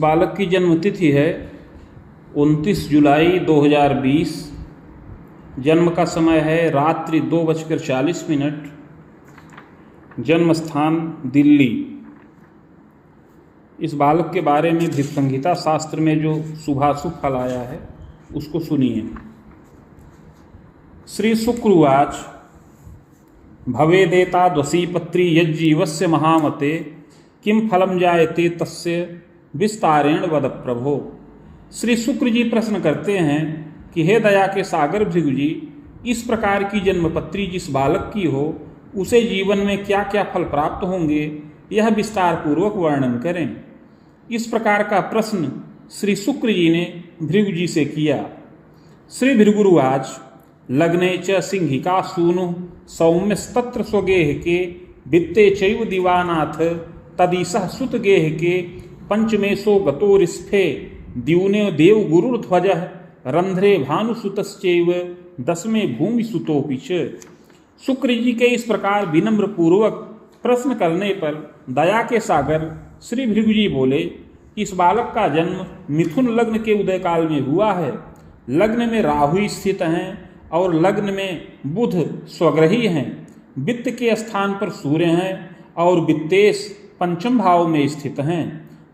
बालक की जन्म तिथि है 29 जुलाई 2020। जन्म का समय है रात्रि 2:40। जन्म स्थान दिल्ली। इस बालक के बारे में भित्संहिता शास्त्र में जो शुभाशुभ फल आया है उसको सुनिए। श्री शुक्र उवाच भवेदेताद्वसीपत्री यज्जीवस्य महामते किम फलम जायते तस्य विस्तारेण वद प्रभो। श्री शुक्र जी प्रश्न करते हैं कि हे दया के सागर भृगु जी, इस प्रकार की जन्मपत्री जिस बालक की हो उसे जीवन में क्या क्या फल प्राप्त होंगे, यह विस्तार पूर्वक वर्णन करें। इस प्रकार का प्रश्न श्री शुक्र जी ने भृगु जी से किया। श्री भृगुरुवाच लग्ने च सिंहिका सूनु सौम्यस्तत्र स्वगेह के वित्ते चैव दिवानाथ तदीसः सुत गेह के पंचमेशो गतोरिस्फे द्यूने देव गुरुर्ध्वज रंध्रे भानुसुतश्चैव दसमे भूमि सुतोपि च। शुक्र जी के इस प्रकार विनम्र पूर्वक प्रश्न करने पर दया के सागर श्री भृगु जी बोले, इस बालक का जन्म मिथुन लग्न के उदय काल में हुआ है। लग्न में राहु स्थित हैं और लग्न में बुध स्वग्रही हैं। वित्त के स्थान पर सूर्य हैं और वित्तेश पंचम भाव में स्थित हैं।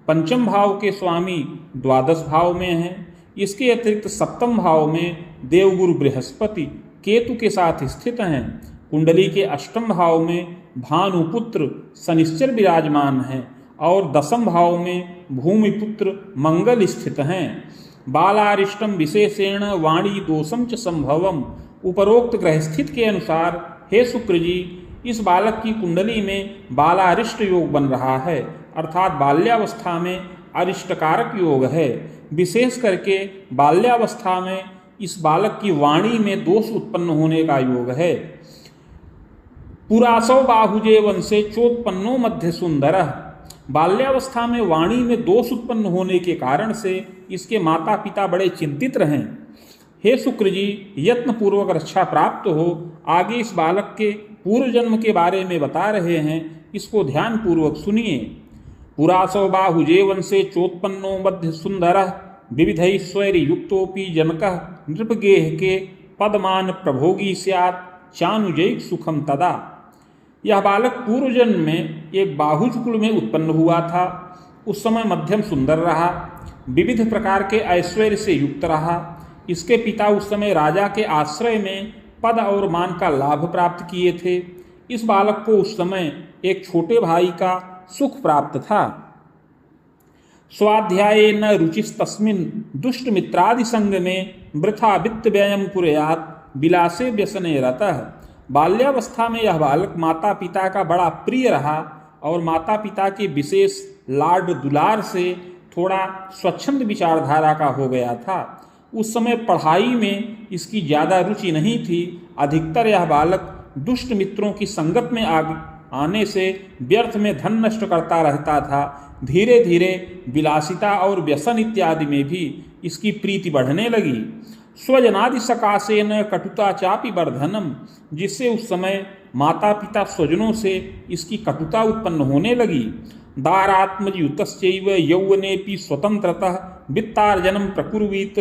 पंचम भाव के स्वामी द्वादश भाव में हैं। इसके अतिरिक्त सप्तम भाव में देवगुरु बृहस्पति केतु के साथ स्थित हैं। कुंडली के अष्टम भाव में भानुपुत्र शनिश्चर विराजमान हैं और दसम भाव में भूमिपुत्र मंगल स्थित हैं। बालारिष्टम विशेषेण वाणी दोषम च संभवम। उपरोक्त ग्रह स्थित के अनुसार हे शुक्र जी, इस बालक की कुंडली में बालारिष्ट योग बन रहा है, अर्थात बाल्यावस्था में अरिष्टकारक योग है। विशेष करके बाल्यावस्था में इस बालक की वाणी में दोष उत्पन्न होने का योग है। पुरासौ बाहुजे वंशे चोत्पन्नो मध्य सुंदर। बाल्यावस्था में वाणी में दोष उत्पन्न होने के कारण से इसके माता पिता बड़े चिंतित रहें। हे शुक्र जी, यत्न पूर्वक रक्षा प्राप्त हो। आगे इस बालक के पूर्व जन्म के बारे में बता रहे हैं, इसको ध्यान पूर्वक सुनिए। पुरासौ बाहुजे वंशे चोत्पन्नो मध्य सुंदर विविधैश्वर्य युक्तोपि जनकः नृपगेह के पदमान प्रभोगी स्यात् चानुजैक सुखम तदा। यह बालक पूर्व जन्म में एक बाहुज कुल में उत्पन्न हुआ था। उस समय मध्यम सुंदर रहा, विविध प्रकार के ऐश्वर्य से युक्त रहा। इसके पिता उस समय राजा के आश्रय में पद और मान का लाभ प्राप्त किए थे। इस बालक को उस समय एक छोटे भाई का सुख प्राप्त था। स्वाध्याये न रुचिस्तस्मिन् दुष्ट मित्रादि संग में वृथा वित्त व्ययम कुर्यात् विलासे व्यसने रतः। बाल्यावस्था में यह बालक माता पिता का बड़ा प्रिय रहा और माता पिता के विशेष लाड दुलार से थोड़ा स्वच्छंद विचारधारा का हो गया था। उस समय पढ़ाई में इसकी ज़्यादा रुचि नहीं थी। अधिकतर यह बालक दुष्ट मित्रों की संगत में आने से व्यर्थ में धन नष्ट करता रहता था। धीरे धीरे विलासिता और व्यसन इत्यादि में भी इसकी प्रीति बढ़ने लगी। स्वजनादि सकाशे न कटुता चापि वर्धनम, जिससे उस समय माता पिता स्वजनों से इसकी कटुता उत्पन्न होने लगी। दारात्मजुतश्चैव यौवनेपि स्वतंत्रतः वित्तार्जनम प्रकुर्वीत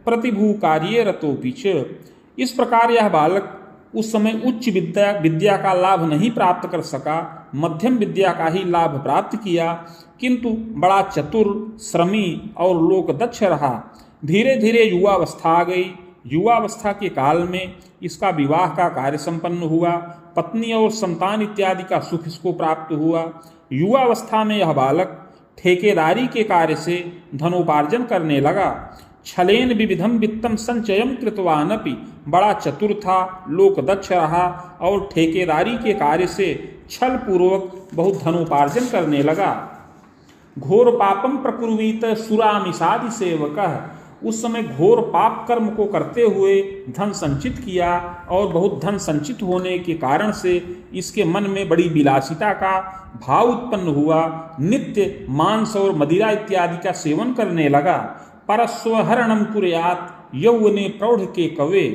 प्रतिभू कार्ये रतोपि च। इस प्रकार यह बालक उस समय उच्च विद्या का लाभ नहीं प्राप्त कर सका, मध्यम विद्या का ही लाभ प्राप्त किया, किंतु बड़ा चतुर, श्रमी और लोकदक्ष रहा। धीरे धीरे युवावस्था आ गई। युवावस्था के काल में इसका विवाह का कार्य संपन्न हुआ। पत्नी और संतान इत्यादि का सुख इसको प्राप्त हुआ। युवावस्था में यह बालक ठेकेदारी के कार्य से धनोपार्जन करने लगा। छलेन विविधम वित्तम संचयम कृतवानपि, बड़ा चतुर था, लोकदक्ष रहा और ठेकेदारी के कार्य से छल पूर्वक बहुत धनोपार्जन करने लगा। घोर पापम प्रकुर्वीत सुरामिषादि सेवकः, उस समय घोर पाप कर्म को करते हुए धन संचित किया और बहुत धन संचित होने के कारण से इसके मन में बड़ी विलासिता का भाव उत्पन्न हुआ। नित्य मांस और मदिरा इत्यादि का सेवन करने लगा। परस्वहरणम कुर्यात् यौवने प्रौढ़ के कवे,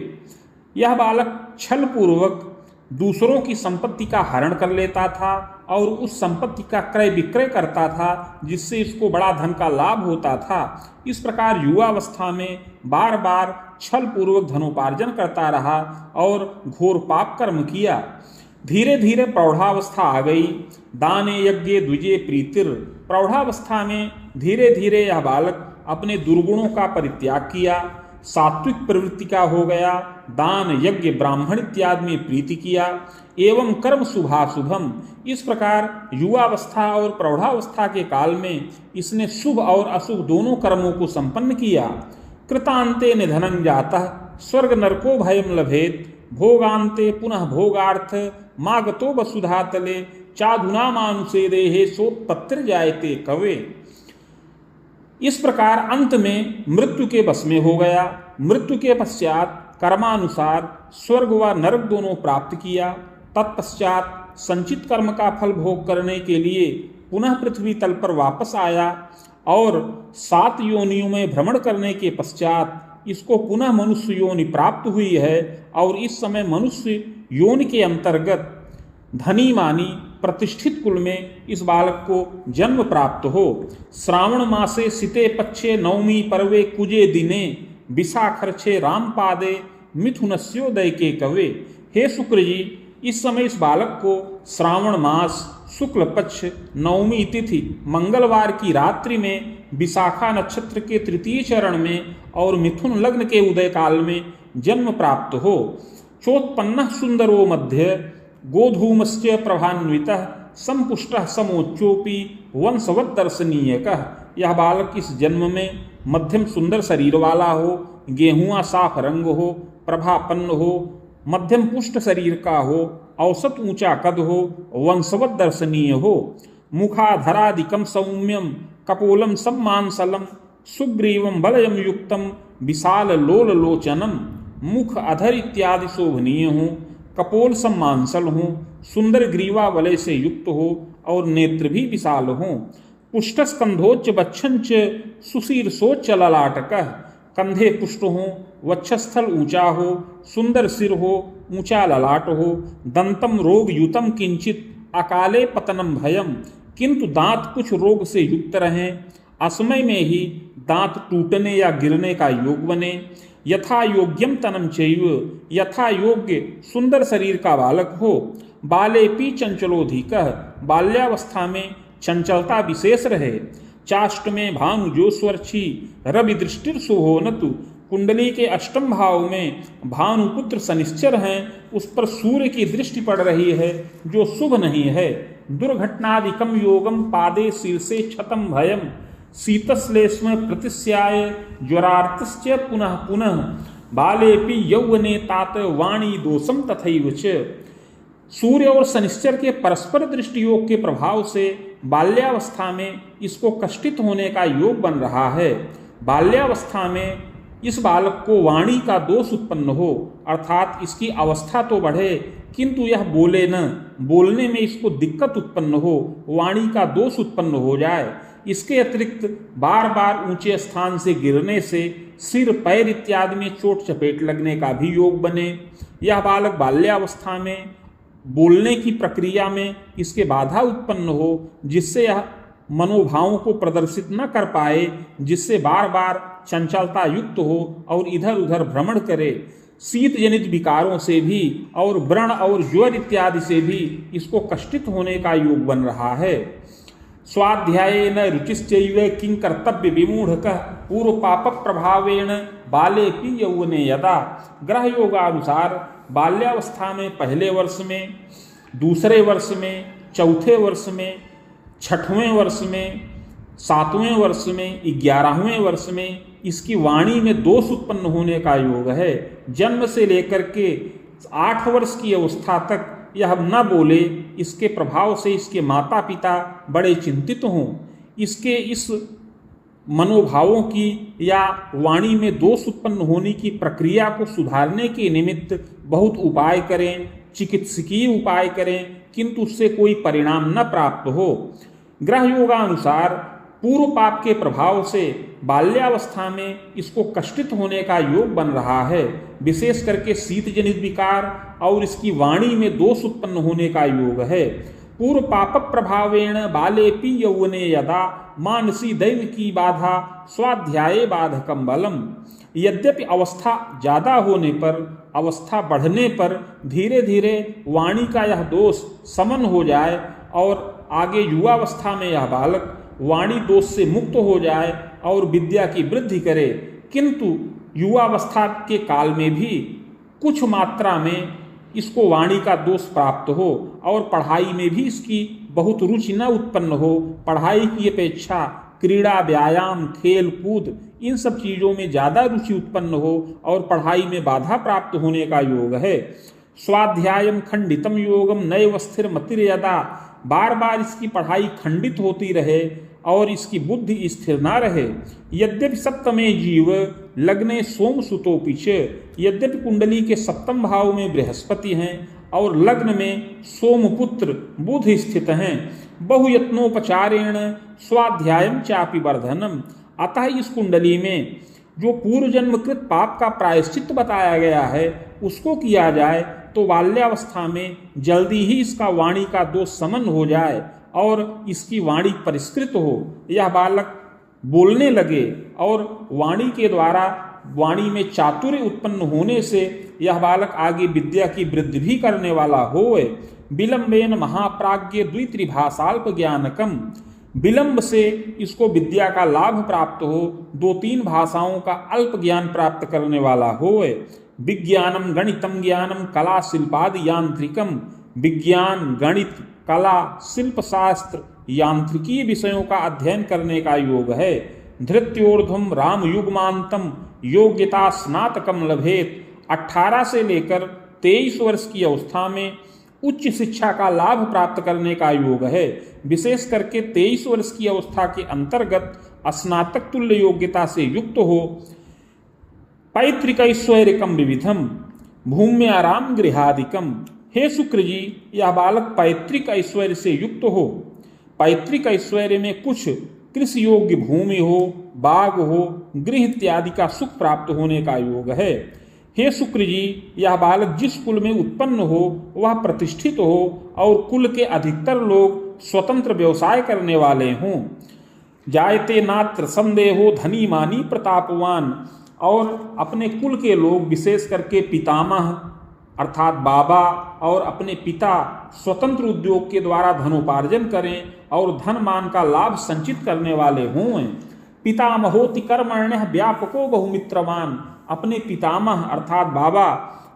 यह बालक छल पूर्वक दूसरों की संपत्ति का हरण कर लेता था और उस संपत्ति का क्रय विक्रय करता था जिससे इसको बड़ा धन का लाभ होता था। इस प्रकार युवावस्था में बार बार छल पूर्वक धनोपार्जन करता रहा और घोर पाप कर्म किया। धीरे धीरे प्रौढ़ावस्था आ गई। दाने यज्ञे द्विजे प्रीतिर। प्रौढ़ावस्था में धीरे धीरे यह बालक अपने दुर्गुणों का परित्याग किया, सात्विक प्रवृत्ति का हो गया, दान यज्ञ ब्राह्मण इत्यादि में प्रीति किया एवं कर्म शुभाशुभम। इस प्रकार युवावस्था और प्रौढ़ावस्था के काल में इसने शुभ और अशुभ दोनों कर्मों को संपन्न किया। कृतांते निधनं जातः स्वर्ग नरको भयं लभेत भोगांते पुनः भोगार्थ मागतो वसुधातले चाधुना मानुषे देहे सोत्पत्तिर जायते कवे। इस प्रकार अंत में मृत्यु के बस में हो गया। मृत्यु के पश्चात कर्मानुसार स्वर्ग व नरक दोनों प्राप्त किया। तत्पश्चात संचित कर्म का फल भोग करने के लिए पुनः पृथ्वी तल पर वापस आया और 7 योनियों में भ्रमण करने के पश्चात इसको पुनः मनुष्य योनि प्राप्त हुई है और इस समय मनुष्य योनि के अंतर्गत धनी मानी प्रतिष्ठित कुल में इस बालक को जन्म प्राप्त हो। श्रावण मासे सिते पक्षे नवमी पर्वे कुजे दिने विशाखर्षे रामपादे मिथुनस्योदय के कवे। हे शुक्र जी, इस समय इस बालक को श्रावण मास शुक्ल पक्ष नवमी तिथि मंगलवार की रात्रि में विशाखा नक्षत्र के तृतीय चरण में और मिथुन लग्न के उदय काल में जन्म प्राप्त हो। चोत्पन्न सुंदरो मध्य गोधूमस्य प्रभान्वितः संपुष्टः समोच्चोपि वंशवत दर्शनीयकः। यह बालक इस जन्म में मध्यम सुंदर शरीर वाला हो, गेहुआ साफ रंग हो, प्रभापन्न हो, मध्यम पुष्ट शरीर का हो, औसत ऊंचा कद हो, वंशवत दर्शनीय हो। मुखाधरादिकम सौम्यम कपोलम सम्मानसलम सुग्रीवम बलयम युक्तम विशाल लोल लोचनम। मुख अधर इत्यादि शोभनीय हो, कपोल सम्मानसल हो, सुंदर ग्रीवा वलय से युक्त हो और नेत्र भी विशाल हो। पुष्टस्कंधोच्च वक्षंच सुशीर्षोच्च ललाटकः। कंधे पुष्ट हो, वक्षस्थल ऊंचा हो, सुंदर सिर हो, ऊंचा ललाट हो। दंतम रोग युतम किंचित अकाले पतनम भयम। किंतु दांत कुछ रोग से युक्त रहें, असमय में ही दांत टूटने या गिरने का योग बने। यथा योग्यम तनम चैव। यथा योग्य सुंदर शरीर का बालक हो। बालेपि चंचलोधिकः। बाल्यावस्था में चंचलता विशेष रहे। चाष्ट में भानु जोस्वर्षी रवि दृष्टिर शुभोनतु। कुंडली के अष्टम भाव में भानुपुत्र शनिश्चर हैं, उस पर सूर्य की दृष्टि पड़ रही है जो शुभ नहीं है। दुर्घटनादिकम योगम पादे शीर्षे क्षतम भयम। शीतश्लेष्म प्रतिस्याय ज्वरार्तश्च पुनः पुनः। बालेपि यौवने तात वाणी दोषम तथैव च। सूर्य और शनिश्चर के परस्पर दृष्टि योग के प्रभाव से बाल्यावस्था में इसको कष्टित होने का योग बन रहा है। बाल्यावस्था में इस बालक को वाणी का दोष उत्पन्न हो, अर्थात इसकी अवस्था तो बढ़े किंतु यह बोले न, बोलने में इसको दिक्कत उत्पन्न हो, वाणी का दोष उत्पन्न हो जाए। इसके अतिरिक्त बार बार ऊंचे स्थान से गिरने से सिर पैर इत्यादि में चोट चपेट लगने का भी योग बने। यह बालक बाल्यावस्था में बोलने की प्रक्रिया में इसके बाधा उत्पन्न हो, जिससे यह मनोभावों को प्रदर्शित न कर पाए, जिससे बार बार चंचलता युक्त हो और इधर उधर भ्रमण करे। शीत जनित विकारों से भी और व्रण और ज्वर इत्यादि से भी इसको कष्टित होने का योग बन रहा है। स्वाध्यायेन रुचिश्चैव किं कर्तव्य विमूढ़कः। पूर्व पाप प्रभावेण बालेपि यौवने यदा। ग्रह योगानुसार बाल्यावस्था में पहले वर्ष में, दूसरे वर्ष में, चौथे वर्ष में, छठवें वर्ष में, 7वें वर्ष में, 11वें वर्ष में इसकी वाणी में दोष उत्पन्न होने का योग है। जन्म से लेकर के 8 वर्ष की अवस्था तक यह न बोले, इसके प्रभाव से इसके माता पिता बड़े चिंतित हों। इसके इस मनोभावों की या वाणी में दोष उत्पन्न होने की प्रक्रिया को सुधारने के निमित्त बहुत उपाय करें, चिकित्सकीय उपाय करें, किंतु उससे कोई परिणाम न प्राप्त हो। ग्रह योगानुसार पूर्व पाप के प्रभाव से बाल्यावस्था में इसको कष्टित होने का योग बन रहा है। विशेष करके शीत जनित विकार और इसकी वाणी में दोष उत्पन्न होने का योग है। पूर्व पाप प्रभावेण बालेपि यौवने यदा मानसी दैव की बाधा स्वाध्याये बाधकम बलम। यद्यपि अवस्था ज्यादा होने पर, अवस्था बढ़ने पर धीरे धीरे वाणी का यह दोष समन हो जाए और आगे युवावस्था में यह बालक वाणी दोष से मुक्त हो जाए और विद्या की वृद्धि करे, किंतु युवावस्था के काल में भी कुछ मात्रा में इसको वाणी का दोष प्राप्त हो और पढ़ाई में भी इसकी बहुत रुचि न उत्पन्न हो, पढ़ाई की अपेक्षा क्रीड़ा, व्यायाम, खेल कूद इन सब चीज़ों में ज़्यादा रुचि उत्पन्न हो और पढ़ाई में बाधा प्राप्त होने का योग है। स्वाध्यायम खंडितम योगम नैव स्थिर मतिर्यदा, बार बार इसकी पढ़ाई खंडित होती रहे और इसकी बुद्धि स्थिर ना रहे। यद्यपि सप्तमे जीव लग्ने सोम सुतो पीछे, यद्यपि कुंडली के सप्तम भाव में बृहस्पति हैं और लग्न में सोमपुत्र बुध स्थित हैं। बहुयत्नोपचारेण स्वाध्यायम चापि वर्धनम, अतः इस कुंडली में जो पूर्व जन्मकृत पाप का प्रायश्चित बताया गया है उसको किया जाए तो बाल्यावस्था में जल्दी ही इसका वाणी का दोष समन हो जाए और इसकी वाणी परिष्कृत हो, यह बालक बोलने लगे और वाणी के द्वारा वाणी में चातुर्य उत्पन्न होने से यह बालक आगे विद्या की वृद्धि भी करने वाला होए। विलंबेन महाप्राज्ञ द्वित्रिभाषाल्प ज्ञानकम, विलंब से इसको विद्या का लाभ प्राप्त हो, 2-3 भाषाओं का अल्प ज्ञान प्राप्त करने वाला होए। विज्ञानम गणितम ज्ञानम कला शिल्पादि यांत्रिकम, विज्ञान, गणित, कला, शिल्प शास्त्र, यांत्रिकी विषयों का अध्ययन करने का योग है। धृत्योर्ध्वम राम युग्मांतम योग्यता स्नातकम लभेत, 18 से लेकर 23 वर्ष की अवस्था में उच्च शिक्षा का लाभ प्राप्त करने का योग है। विशेष करके 23 वर्ष की अवस्था के अंतर्गत स्नातक तुल्य योग्यता से युक्त हो। पैतृक ऐश्वर्यकम विविधम भूम्य आराम गृहादिकम, हे शुक्र जी यह बालक पैतृक ऐश्वर्य से युक्त हो। पैतृक ऐश्वर्य में कुछ कृषि योग्य भूमि हो, बाग हो, गृह इत्यादि का सुख प्राप्त होने का योग है। हे शुक्र जी यह बालक जिस कुल में उत्पन्न हो वह प्रतिष्ठित हो और कुल के अधिकतर लोग स्वतंत्र व्यवसाय करने वाले हों। जायते नात्र संदेहो धनी मानी प्रतापवान, और अपने कुल के लोग विशेष करके पितामह अर्थात बाबा और अपने पिता स्वतंत्र उद्योग के द्वारा धनोपार्जन करें और धन मान का लाभ संचित करने वाले हों। पितामहोति कर्मण्यः व्यापको बहुमित्रवान, अपने पितामह अर्थात बाबा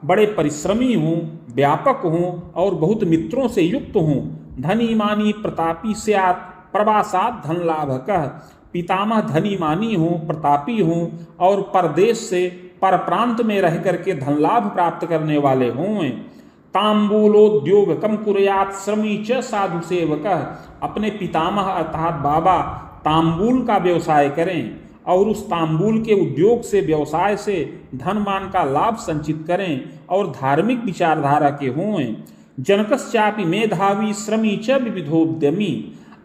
बड़े परिश्रमी हों, व्यापक हों और बहुत मित्रों से युक्त हों। धनी मानी प्रतापी स्यात् प्रवासात् धन लाभकः, पितामह धनी मानी हों, प्रतापी हों और परदेश से पर प्रांत में रह करके धन लाभ प्राप्त करने वाले हों। तांबूलोद्योग कम कुर्यात् श्रमी च साधु सेवकः, अपने पितामह अर्थात बाबा तांबूल का व्यवसाय करें और उस तांबूल के उद्योग से व्यवसाय से धन मान का लाभ संचित करें और धार्मिक विचारधारा के हों। जनकश्चापि मेधावी श्रमी च विविधोद्यमी,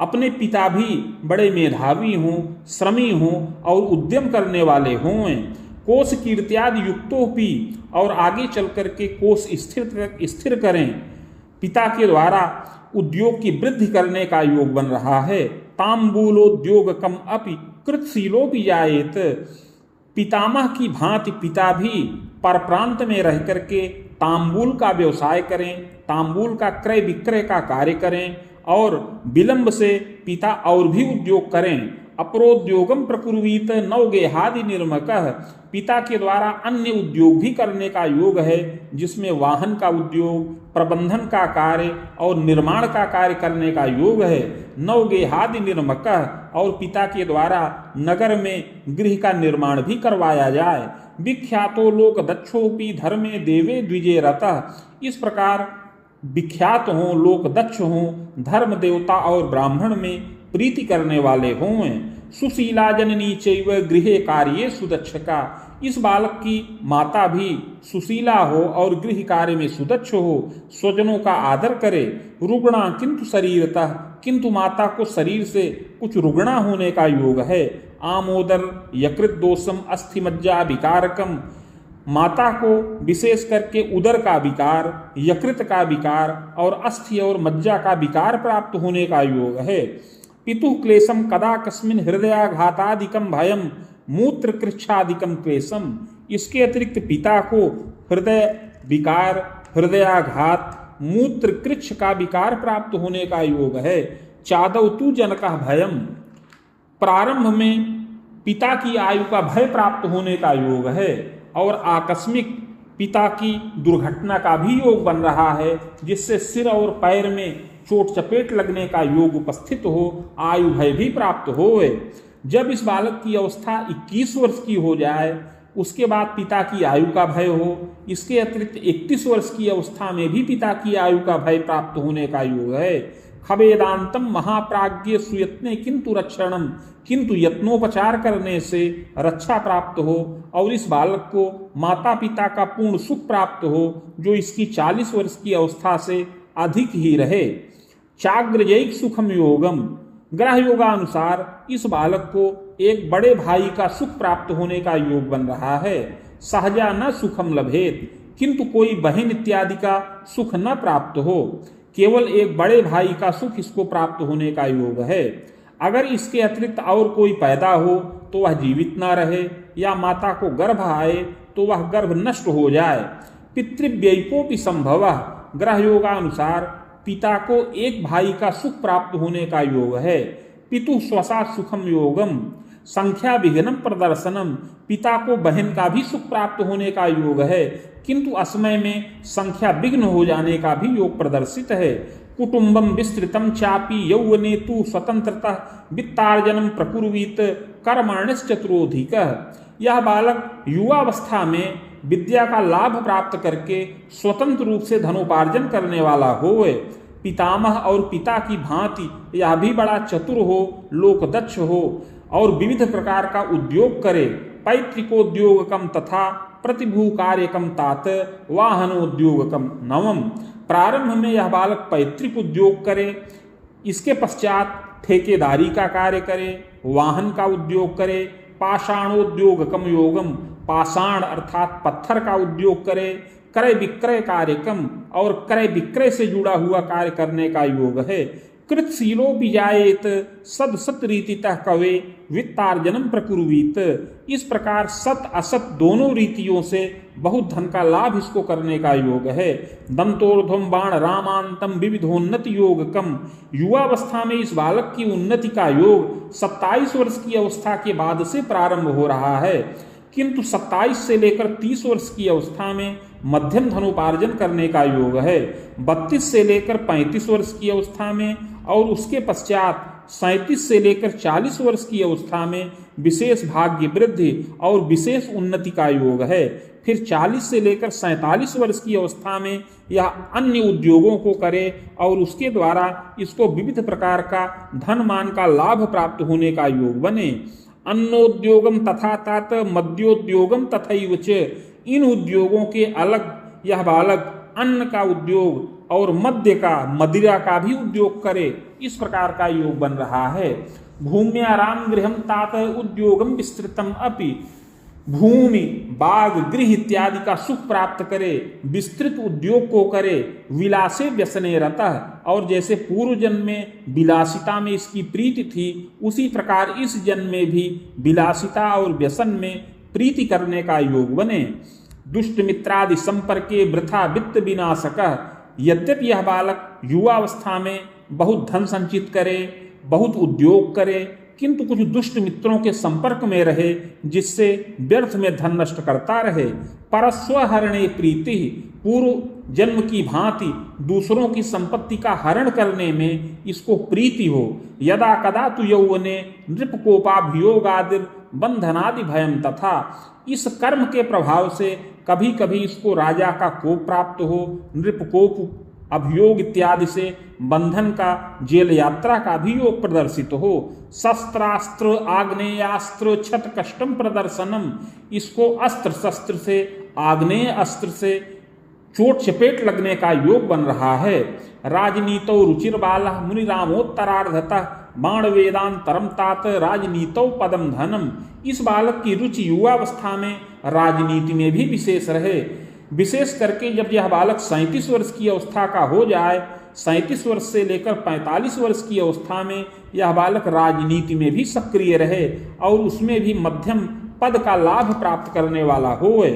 अपने पिता भी बड़े मेधावी हों, श्रमी हों और उद्यम करने वाले हों। कोश कीर्त्यादि युक्तोपि, और आगे चल करके कोश स्थिर करें। पिता के द्वारा उद्योग की वृद्धि करने का योग बन रहा है। तांबूलोद्योग कम अपि कृतशीलो भी जायेत, पितामह की भांति पिता भी परप्रांत में रह करके तांबूल का व्यवसाय करें, तांबूल का क्रय विक्रय का कार्य करें और विलंब से पिता और भी उद्योग करें। अपरोद्योगम प्रकुर्वीत नवगेहादि निर्मकः, पिता के द्वारा अन्य उद्योग भी करने का योग है जिसमें वाहन का उद्योग, प्रबंधन का कार्य और निर्माण का कार्य करने का योग है। नवगेहादि निर्मकः, और पिता के द्वारा नगर में गृह का निर्माण भी करवाया जाए। विख्यातो लोक दक्षोपि धर्मे देवे द्विजे रतः, इस प्रकार विख्यात हों, लोक दक्ष हों, धर्म देवता और ब्राह्मण में प्रीति करने वाले हों। सुशीला जननी चैव गृहे कार्ये सुदक्षका, इस बालक की माता भी सुशीला हो और गृह कार्य में सुदक्ष हो, स्वजनों का आदर करे। रुग्णा किंतु शरीरतः, किंतु माता को शरीर से कुछ रुग्णा होने का योग है। आमोदर यकृत दोषम अस्थिमज्जा विकारकम, माता को विशेष करके उदर का विकार, यकृत का विकार और अस्थि और मज्जा का विकार प्राप्त होने का योग है। पितु क्लेशम कदा कस्मिन हृदयाघातादिकम भयम मूत्र कृच्छादिकम क्लेशम। इसके अतिरिक्त पिता को हृदय विकार, हृदयाघात, मूत्र कृच्छ का विकार प्राप्त होने का योग है। चादव तु जनक भयम, प्रारंभ में पिता की आयु का भय प्राप्त होने का योग है। और आकस्मिक पिता की दुर्घटना का भी योग बन रहा है, जिससे सिर और पैर में चोट चपेट लगने का योग उपस्थित हो, आयु भय भी प्राप्त हो। जब इस बालक की अवस्था 21 वर्ष की हो जाए, उसके बाद पिता की आयु का भय हो। इसके अतिरिक्त 31 वर्ष की अवस्था में भी पिता की आयु का भय प्राप्त होने का योग है। खवेदांतम महाप्राज्ञ सुयत्ने किंतु रक्षणम, किंतु यत्नोपचार करने से रक्षा प्राप्त हो और इस बालक को माता पिता का पूर्ण सुख प्राप्त हो, जो इसकी 40 वर्ष की अवस्था से अधिक ही रहे। चाग्रजैक सुखम योगम, ग्रह योगानुसार इस बालक को एक बड़े भाई का सुख प्राप्त होने का योग बन रहा है। सहजा न सुखम लभेत, किंतु कोई बहन इत्यादि का सुख न प्राप्त हो, केवल एक बड़े भाई का सुख इसको प्राप्त होने का योग है। अगर इसके अतिरिक्त और कोई पैदा हो तो वह जीवित न रहे, या माता को गर्भ आए तो वह गर्भ नष्ट हो जाए। पितृव्ययिकोपि संभव, ग्रह योगानुसार पिता को एक भाई का सुख प्राप्त होने का योग है। पितु स्वसा सुखम योगम, संख्या विघ्नम प्रदर्शनम, पिता को बहन का भी सुख प्राप्त होने का योग है, किंतु असमय में संख्या विघ्न हो जाने का भी योग प्रदर्शित है। कुटुंबम विस्तृतम चापि यौवने तु स्वतंत्रतः वित्तार्जनम प्रकुर्वीत कर्मण्यश्चतुरोधिक। यह बालक युवावस्था में विद्या का लाभ प्राप्त करके स्वतंत्र रूप से धनोपार्जन करने वाला होवे। पितामह और पिता की भांति यह भी बड़ा चतुर हो, लोकदक्ष हो और विविध प्रकार का उद्योग करे। पैतृकोद्योगकम तथा प्रतिभू कार्यकम तात वाहनोद्योगकम नवम। प्रारंभ में यह बालक पैतृक उद्योग करे, इसके पश्चात ठेकेदारी का कार्य करे, वाहन का उद्योग करे, पाषाणोद्योगकम योगम, पाषाण अर्थात पत्थर का उद्योग करे, क्रय विक्रय कार्यकम और क्रय विक्रय से जुड़ा हुआ कार्य करने का योग है। कृतशीलो विजायेत सद सत रीतितः कवे वित्तार्जनम प्रकुर्वीत। इस प्रकार सत असत दोनों रीतियों से बहुत धन का लाभ इसको करने का योग है। दंतोर्ध्वम बाण रामांतम विविधोन्नति योगकम, युवावस्था में इस बालक की उन्नति का योग 27 वर्ष की अवस्था के बाद से प्रारंभ हो रहा है, किंतु 27 से लेकर 30 वर्ष की अवस्था में मध्यम धनोपार्जन करने का योग है। 32 से लेकर 35 वर्ष की अवस्था में और उसके पश्चात 37 से लेकर 40 वर्ष की अवस्था में विशेष भाग्य वृद्धि और विशेष उन्नति का योग है। फिर 40 से लेकर 47 वर्ष की अवस्था में यह अन्य उद्योगों को करे और उसके द्वारा इसको विविध प्रकार का धन मान का लाभ प्राप्त होने का योग बने। अन्नोद्योगम तथा तात मद्योद्योगम तथैव च, इन उद्योगों के अलग यह बालक अन्न का उद्योग और मद्य का, मदिरा का भी उद्योग करे, इस प्रकार का योग बन रहा है। भूम्याराम गृहम तात उद्योगम विस्तृतम अपि, भूमि बाग गृह इत्यादि का सुख प्राप्त करे, विस्तृत उद्योग को करे। विलासे व्यसने रतः, और जैसे पूर्व जन्म में विलासिता में इसकी प्रीति थी, उसी प्रकार इस जन्म में भी विलासिता और व्यसन में प्रीति करने का योग बने। दुष्ट मित्रादि संपर्के वृथा वित्त विनाशकः, यद्यपि यह बालक युवावस्था में बहुत धन संचित करे, बहुत उद्योग करे, किंतु कुछ दुष्ट मित्रों के संपर्क में रहे, जिससे व्यर्थ में धन नष्ट करता रहे। परस्वहरणे प्रीति, पूर्व जन्म की भांति दूसरों की संपत्ति का हरण करने में इसको प्रीति हो। यदा कदा तु यौवने नृपकोपाभियोगादिर बंधनादि भयम तथा, इस कर्म के प्रभाव से कभी कभी इसको राजा का कोप प्राप्त हो, नृपकोप अभियोग इत्यादि से बंधन का, जेल यात्रा का भी योग प्रदर्शित हो। शस्त्रास्त्र आग्नेयास्त्र छत कष्टम प्रदर्शनम, इसको अस्त्र शस्त्र से, आग्नेय अस्त्र से चोट चपेट लगने का योग बन रहा है। राजनीतौ रुचिर बालः मुनिरामोत्तरार्धतः बाण वेदांतरम तात राजनीतौ पदम धनम, इस बालक की रुचि युवावस्था में राजनीति में भी विशेष रहे। विशेष करके जब यह बालक 37 वर्ष की अवस्था का हो जाए, 37 वर्ष से लेकर 45 वर्ष की अवस्था में यह बालक राजनीति में भी सक्रिय रहे और उसमें भी मध्यम पद का लाभ प्राप्त करने वाला होए।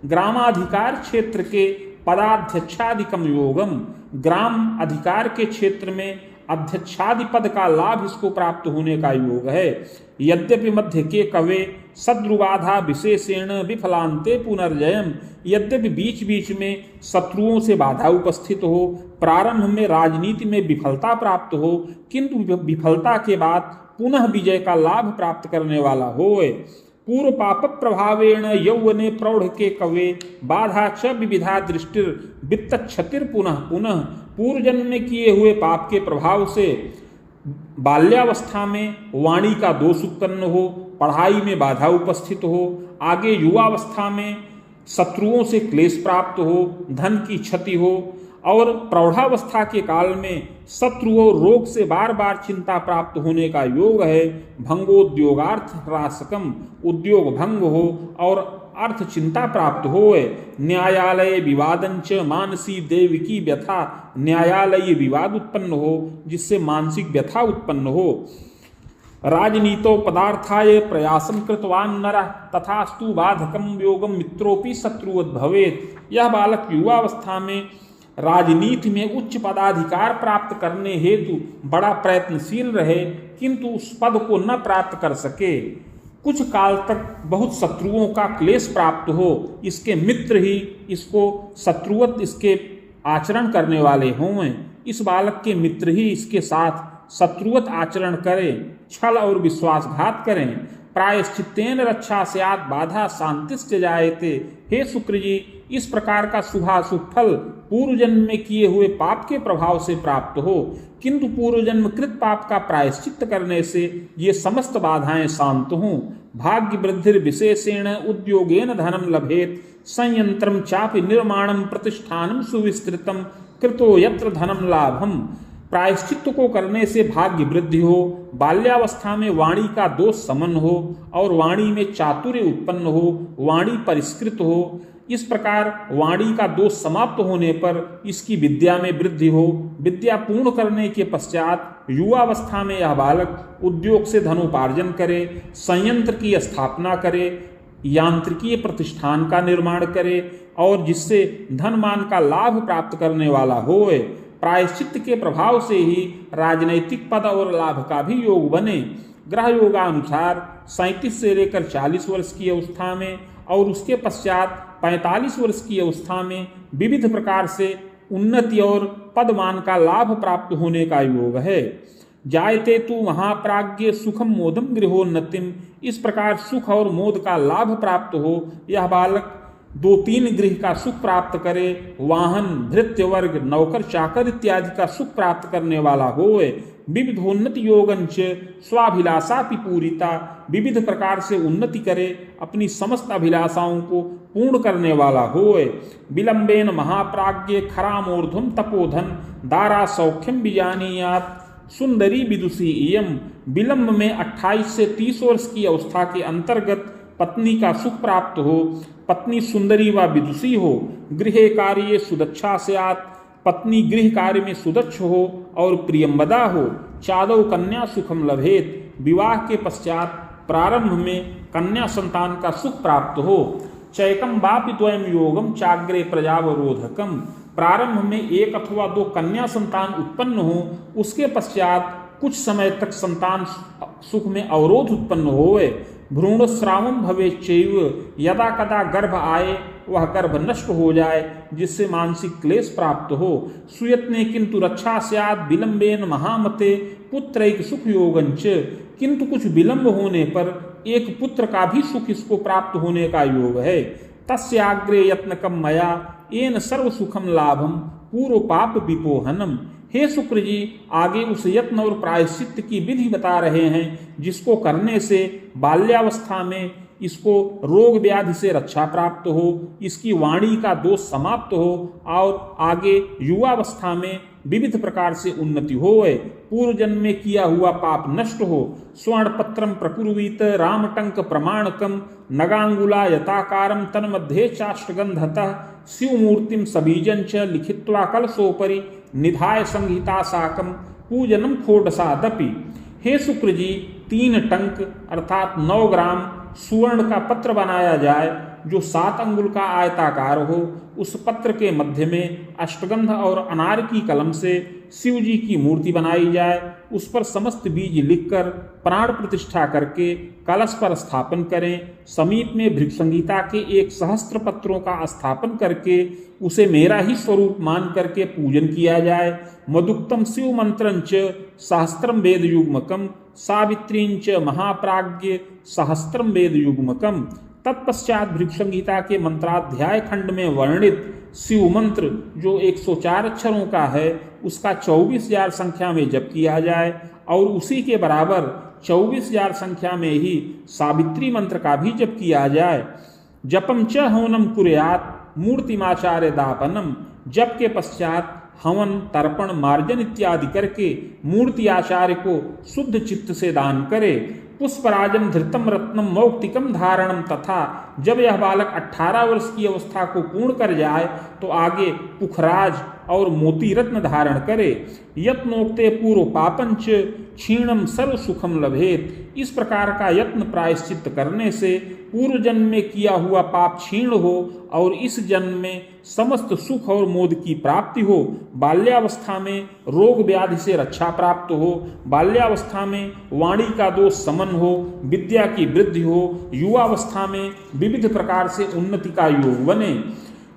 ग्रामाधिकार क्षेत्र के पदाध्यक्षादिकम योगम, ग्राम अधिकार के क्षेत्र में अध्यक्षादि पद का लाभ इसको प्राप्त होने का योग है। यद्यपि मध्य के कवे शत्रुबाधा विशेषेण विफलांते पुनर्जयम, यद्यपि बीच बीच में शत्रुओं से बाधा उपस्थित हो, प्रारंभ में राजनीति में विफलता प्राप्त हो, किंतु विफलता के बाद पुनः विजय का लाभ प्राप्त करने वाला होए। पूर्व पाप प्रभावेण यौवने प्रौढ़ के कवे बाधा च विविधा दृष्टिर वित्त क्षतिर पुनः पुनः, पूर्व जन्म में किए हुए पाप के प्रभाव से बाल्यावस्था में वाणी का दोष उत्पन्न हो, पढ़ाई में बाधा उपस्थित हो, आगे युवावस्था में शत्रुओं से क्लेश प्राप्त हो, धन की क्षति हो और प्रौढ़ावस्था के काल में शत्रु और रोग से बार बार चिंता प्राप्त होने का योग है। भंगोद्योगार्थ ह्रासकम, उद्योग भंग हो और अर्थ चिंता प्राप्त होए। न्यायालय विवादंच मानसी देविकी व्यथा, न्यायालय विवाद उत्पन्न हो जिससे मानसिक व्यथा उत्पन्न हो। राजनीतो पदार्थाय प्रयासम कृतवान नरः तथास्तु बाधकम योगम मित्रोपि शत्रुवत् भवेत्। यह बालक युवावस्था में राजनीति में उच्च पदाधिकार प्राप्त करने हेतु बड़ा प्रयत्नशील रहे, किंतु उस पद को न प्राप्त कर सके। कुछ काल तक बहुत शत्रुओं का क्लेश प्राप्त हो, इसके मित्र ही इसको शत्रुवत इसके आचरण करने वाले हों। इस बालक के मित्र ही इसके साथ शत्रुवत आचरण करें, छल और विश्वासघात करें। प्रायश्चित्तेन रक्षा स्यात् बाधा शांतिश्च जायते। हे शुक्र जी, इस प्रकार का शुभाशुभ फल पूर्व जन्म में किए हुए पाप के प्रभाव से प्राप्त हो, किंतु पूर्व जन्म कृत पाप का प्रायश्चित्त करने से ये समस्त बाधाएं शांत हों। भाग्य वृद्धि विशेषेण उद्योगेन धनम लभेत, संयंत्रम चापि निर्माणम प्रतिष्ठानम सुविस्तृतम कृतो यत्र धनम लाभम। प्रायश्चित्त को करने से भाग्य वृद्धि हो, बाल्यावस्था में वाणी का दोष समन हो और वाणी में चातुर्य उत्पन्न हो, वाणी परिष्कृत हो। इस प्रकार वाणी का दोष समाप्त होने पर इसकी विद्या में वृद्धि हो। विद्या पूर्ण करने के पश्चात युवावस्था में यह बालक उद्योग से धनोपार्जन करे, संयंत्र की स्थापना करे, यांत्रिकीय प्रतिष्ठान का निर्माण करे और जिससे धनमान का लाभ प्राप्त करने वाला होए। प्रायश्चित्त के प्रभाव से ही राजनैतिक पद और लाभ का भी योग बने। ग्रह योगानुसार 37 से लेकर 40 वर्ष की अवस्था में और उसके पश्चात 45 वर्ष की अवस्था में विविध प्रकार से उन्नति और पदमान का लाभ प्राप्त होने का योग है। जायते तु महाप्राज्ञ सुखम मोदम गृहोन्नतिम, इस प्रकार सुख और मोद का लाभ प्राप्त हो यह बालक 2-3 गृह का सुख प्राप्त करे, वाहन भृत्य वर्ग नौकर चाकर इत्यादि का सुख प्राप्त करने वाला होए। विविधोन्नति योगंच स्वाभिलाषापि पूरिता, विविध प्रकार से उन्नति करे, अपनी समस्त अभिलाषाओं को पूर्ण करने वाला होए। विलंबेन महाप्राज्ञ खरामूर्ध्वम तपोधन दारा सौख्यम बीजानीयात सुंदरी विदुषी इयम। विलंब में 28 से 30 वर्ष की अवस्था के अंतर्गत पत्नी का सुख प्राप्त हो, पत्नी सुंदरी व विदुषी हो। गृहे कार्ये सुदक्षा स्यात्, पत्नी गृह कार्य में सुदक्ष हो और प्रियंवदा हो। चादौ कन्या सुखम लभेत, विवाह के पश्चात प्रारंभ में कन्या संतान का सुख प्राप्त हो। चैकम वापि द्वयम योगम चाग्रे प्रजावरोधकम, प्रारंभ में 1 अथवा 2 कन्या संतान उत्पन्न हो, उसके पश्चात कुछ समय तक संतान सुख में अवरोध उत्पन्न होए। भ्रूणस्रावम भवेच्चैव, यदा कदा गर्भ आए वह गर्भ नष्ट हो जाए जिससे मानसिक क्लेश प्राप्त हो। सुयत्ने किंतु रक्षा स्यात् विलंबेन महामते पुत्रैक सुख योगंच, किंतु कुछ विलंब होने पर एक पुत्र का भी सुख इसको प्राप्त होने का योग है। तस्याग्रे यत्नकम मया येन सर्व सुखम लाभम पूर्व पाप विपोहनम। हे शुक्र जी, आगे उस यत्न और प्रायश्चित्त की विधि बता रहे हैं जिसको करने से बाल्यावस्था में इसको रोग व्याधि से रक्षा प्राप्त हो, इसकी वाणी का दोष समाप्त हो और आगे युवावस्था में विविध प्रकार से उन्नति होए, पूर्व जन्म में किया हुआ पाप नष्ट हो, स्वर्ण पत्रम प्रकुर्वीत रामटंक प्रमाणकम नगांगुला यताकारम तन्मध्ये चाष्टगंधतः शिवमूर्तिम सबीजं च लिखित्वा कलशोपरि निधाय संहिता साकम पूजनम खोडसादपि। हे शुक्र जी, 3 टंक अर्थात 9 ग्राम सुवर्ण का पत्र बनाया जाए जो 7 अंगुल का आयताकार हो। उस पत्र के मध्य में अष्टगंध और अनार की कलम से शिव जी की मूर्ति बनाई जाए। उस पर समस्त बीज लिखकर प्राण प्रतिष्ठा करके कलश पर स्थापन करें। समीप में भृगुसंहिता के 1 सहस्त्र पत्रों का स्थापन करके उसे मेरा ही स्वरूप मान करके पूजन किया जाए। मदुक्तम शिव मंत्रंच सहस्त्रम वेद युग्मकम सावित्रींच महाप्राज्ञ सहस्त्रम वेद युग्मकम। तत्पश्चात भृगुसंहिता के मंत्राध्याय खंड में वर्णित शिव मंत्र जो 104 अक्षरों का है उसका 24,000 संख्या में जप किया जाए और उसी के बराबर 24,000 संख्या में ही सावित्री मंत्र का भी जप किया जाए। जपम च हवनम कुर्यात मूर्तिमाचार्य दापनम। जप के पश्चात हवन, तर्पण, मार्जन इत्यादि करके मूर्ति आचार्य को शुद्ध चित्त से दान करे। पुष्पराजम धृतम रत्नम मौक्तिकम धारणम। तथा जब यह बालक 18 वर्ष की अवस्था को पूर्ण कर जाए तो आगे पुखराज और मोती रत्न धारण करे। यत्नोक्ते पूर्व पापंच क्षीणम सर्व सुखम लभेत। इस प्रकार का यत्न प्रायश्चित करने से पूर्व जन्म में किया हुआ पाप क्षीण हो और इस जन्म में समस्त सुख और मोद की प्राप्ति हो। बाल्यावस्था में रोग व्याधि से रक्षा प्राप्त हो। बाल्यावस्था में वाणी का दोष समन हो, विद्या की वृद्धि हो। युवावस्था में विविध प्रकार से उन्नति का योग बने।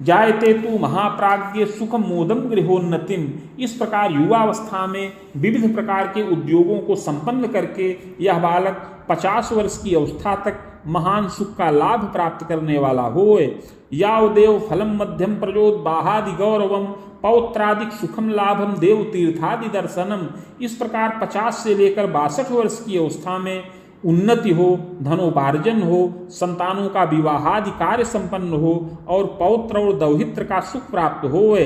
जायते तु महाप्राज्ञ सुखम मोदम गृहोन्नतिम। इस प्रकार युवावस्था में विविध प्रकार के उद्योगों को संपन्न करके यह बालक 50 वर्ष की अवस्था तक महान सुख का लाभ प्राप्त करने वाला होए। यावदेव फलम मध्यम प्रजोद बाहादि गौरवम पौत्रादिक सुखम लाभम देव तीर्थादि दर्शनम। इस प्रकार 50 से लेकर 62 वर्ष की अवस्था में उन्नति हो, धनोपार्जन हो, संतानों का विवाहादि कार्य संपन्न हो और पौत्र और दौहित्र का सुख प्राप्त होए।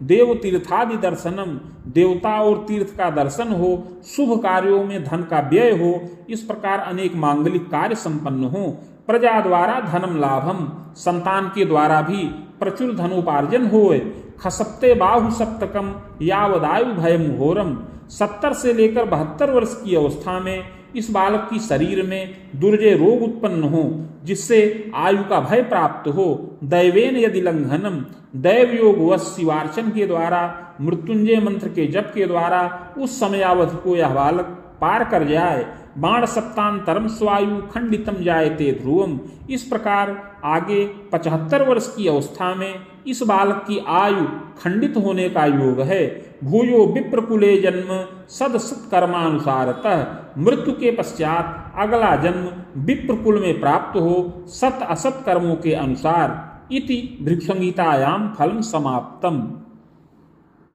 देव तीर्थादि दर्शनम, देवता और तीर्थ का दर्शन हो, शुभ कार्यों में धन का व्यय हो। इस प्रकार अनेक मांगलिक कार्य संपन्न हो। प्रजा द्वारा धनम लाभम, संतान के द्वारा भी प्रचुर धनोपार्जन होए। खसप्ते बाहु सप्तकम यावदायु भयम घोरम। 70 से लेकर 72 वर्ष की अवस्था में इस बालक की शरीर में दुर्जय रोग उत्पन्न हो जिससे आयु का भय प्राप्त हो। दैवेन यदि लंघनम, दैव योग वश शिवार्चन के द्वारा, मृत्युंजय मंत्र के जप के द्वारा उस समयावधि को यह बालक पार कर जाए। बाण सप्तांतरम स्वायु खंडितम जायते ध्रुवम। इस प्रकार आगे 75 वर्ष की अवस्था में इस बालक की आयु खंडित होने का योग है। भूयो विप्रकुले जन्म सद सत्कर्मानुसारतः। मृत्यु के पश्चात अगला जन्म विप्रकुल में प्राप्त हो सत असत कर्मों के अनुसार। इति भृगुसंहितायां फलम समाप्तम।